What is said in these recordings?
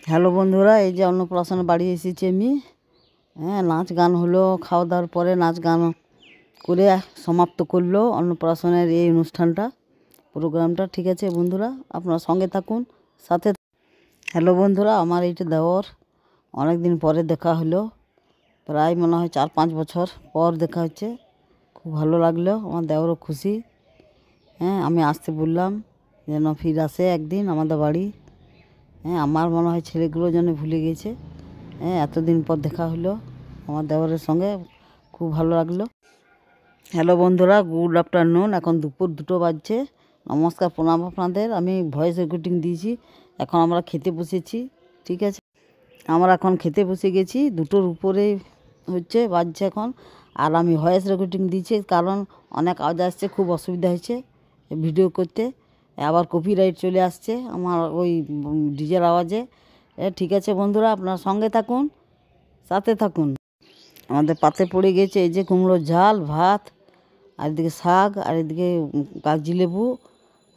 Hello বন্ধুরা, এই যে অন্নপ্রাশনে বাড়ি এসেছি আমি। নাচ গান হলো, খাওয়া দাওয়ার পরে নাচ গান করে সমাপ্ত করলো অন্নপ্রাশনের এই অনুষ্ঠানটা, প্রোগ্রামটা। ঠিক আছে বন্ধুরা, আপনারা সঙ্গে থাকুন, সাথে। হ্যালো বন্ধুরা, আমার এইটা দেওর, অনেক দিন পরে দেখা হলো, প্রায় মনে হয় 4-5 বছর পর দেখা হচ্ছে। খুব ভালো লাগলো, আমার দেওরও খুশি। আমি আসতে বললাম যেন ফির আসে একদিন আমাদের বাড়ি। আমার মনে হয় ছেলেগুলো যেন ভুলে গেছে। এতদিন পর দেখা হলো আমার দেওরের সঙ্গে, খুব ভালো লাগলো। হ্যালো বন্ধুরা, গুড আফটারনুন। এখন দুপুর 2টো বাজছে। নমস্কার, প্রণাম আপনাদের। আমি ভয়েস রেকর্ডিং দিয়েছি, এখন আমরা খেতে বসেছি। ঠিক আছে, আমরা এখন খেতে বসে গেছি, 2টোর উপরে হচ্ছে বাজছে এখন। আর আমি ভয়েস রেকর্ডিং দিয়েছি কারণ অনেক আওয়াজ আসছে, খুব অসুবিধা হয়েছে ভিডিও করতে। আবার কপিরাইট চলে আসছে আমার ওই ডিজের আওয়াজে। ঠিক আছে বন্ধুরা, আপনার সঙ্গে থাকুন, সাথে থাকুন। আমাদের পাতে পড়ে গেছে এই যে কুমড়োর ঝাল, ভাত, আর এদিকে শাক, আর এদিকে কাগজি লেবু।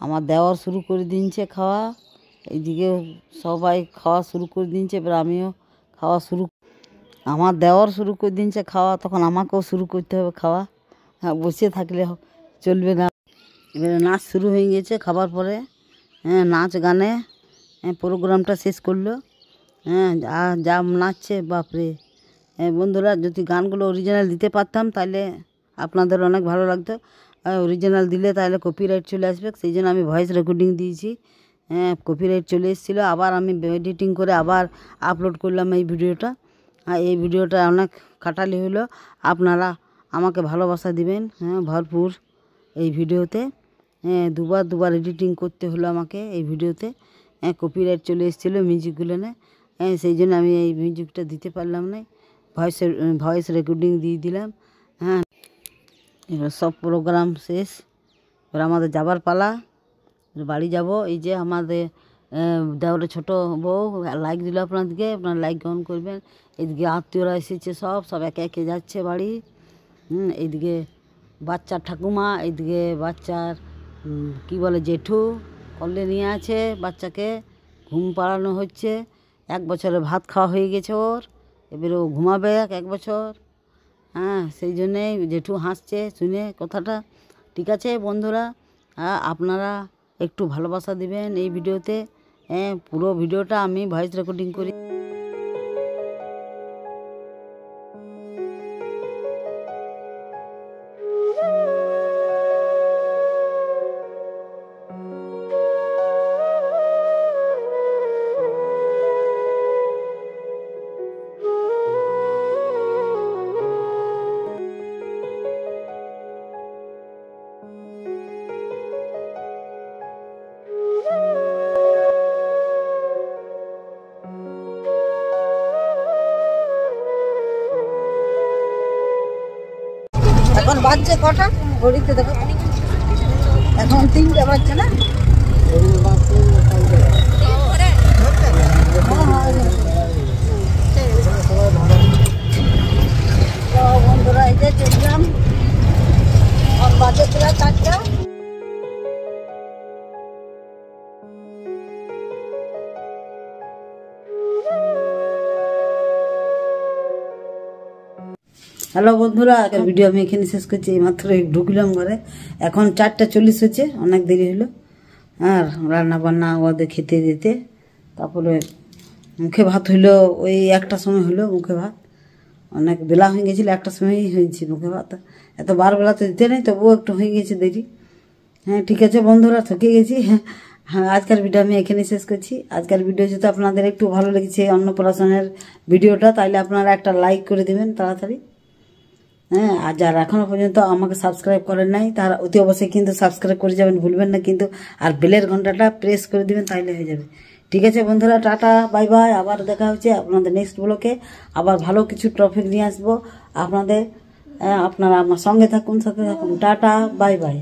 আমার দেওয়ার শুরু করে দিনছে খাওয়া, এইদিকে সবাই খাওয়া শুরু করে দিনছে, এবার আমিও খাওয়া শুরু। আমার দেওয়ার শুরু করে দিনছে খাওয়া, তখন আমাকেও শুরু করতে হবে খাওয়া। বসে থাকলে চলবে না। এবারে নাচ শুরু হয়ে গেছে খাবার পরে। নাচ গানে প্রোগ্রামটা শেষ করলো। যা নাচছে বাপরে। বন্ধুরা, যদি গানগুলো অরিজিনাল দিতে পারতাম তাহলে আপনাদের অনেক ভালো লাগতো। অরিজিনাল দিলে তাহলে কপিরাইট চলে আসবে, সেই জন্য আমি ভয়েস রেকর্ডিং দিয়েছি। কপিরাইট চলে এসেছিলো, আবার আমি এডিটিং করে আবার আপলোড করলাম এই ভিডিওটা। এই ভিডিওটা অনেক খাটালি হলো, আপনারা আমাকে ভালোবাসা দিবেন ভরপুর এই ভিডিওতে। দুবার এডিটিং করতে হলো আমাকে এই ভিডিওতে। কপিরাইট চলে এসেছিলো মিউজিকগুলো না, সেই জন্য আমি এই মিউজিকটা দিতে পারলাম না। ভয়েস রেকর্ডিং দিয়ে দিলাম। এবার সব প্রোগ্রাম শেষ, এবার আমাদের যাবার পালা, বাড়ি যাব। এই যে আমাদের দেওয়ারে ছোটো বউ লাইক দিল আপনাদেরকে, আপনারা লাইক গ্রহণ করবেন। এইদিকে আত্মীয়রা এসেছে, সব একে একে যাচ্ছে বাড়ি। এইদিকে বাচ্চার ঠাকুমা, এইদিকে বাচ্চার কি বলে জেঠু কলে নিয়ে আছে, বাচ্চাকে ঘুম পাড়ানো হচ্ছে। 1 বছরের ভাত খাওয়া হয়ে গেছে ওর, এবারে ও ঘুমাবে 1 বছর। সেই জন্যে জেঠু হাসছে শুনে কথাটা। ঠিক আছে বন্ধুরা, আপনারা একটু ভালোবাসা দিবেন এই ভিডিওতে। পুরো ভিডিওটা আমি ভয়েস রেকর্ডিং করি। এখন বাজছে কটা ঘড়িতে দেখো, এখন 3টা বাজছে না। বন্ধুরা, এই যে চললাম, বাজে প্রায় 4টা। হ্যালো বন্ধুরা, আগের ভিডিও আমি এখানে শেষ করছি। এইমাত্র ঢুকলাম ঘরে, এখন 4টা 40 হচ্ছে, অনেক দেরি হলো। আর রান্না বান্না ওদের খেতে দিতে, তারপরে মুখে ভাত হইলো ওই 1টার সময় হলো মুখে ভাত। অনেক বেলা হয়ে গেছিলো, 1টার সময়ই হয়েছে মুখে ভাত। এত 12 বেলা তো দিতে নেই, তবুও একটু হয়ে গেছে দেরি। ঠিক আছে বন্ধুরা, থকে গেছি। আজকের ভিডিও আমি এখানে শেষ করছি। আজকের ভিডিও যদি আপনাদের একটু ভালো লেগেছে অন্নপ্রাশনের ভিডিওটা, তাহলে আপনারা একটা লাইক করে দেবেন তাড়াতাড়ি। আর যারা এখনো পর্যন্ত আমাকে সাবস্ক্রাইব করেন নাই, তারা অতি অবশ্যই কিন্তু সাবস্ক্রাইব করে যাবেন, ভুলবেন না কিন্তু। আর বেলের ঘন্টাটা প্রেস করে দিবেন, তাইলে হয়ে যাবে। ঠিক আছে বন্ধুরা, টাটা, বাই বাই। আবার দেখা হচ্ছে আপনাদের নেক্সট ব্লকে। আবার ভালো কিছু টপিক নিয়ে আসবো আপনাদের। আপনারা আমার সঙ্গে থাকুন, সাথে থাকুন। Tata, bye bye.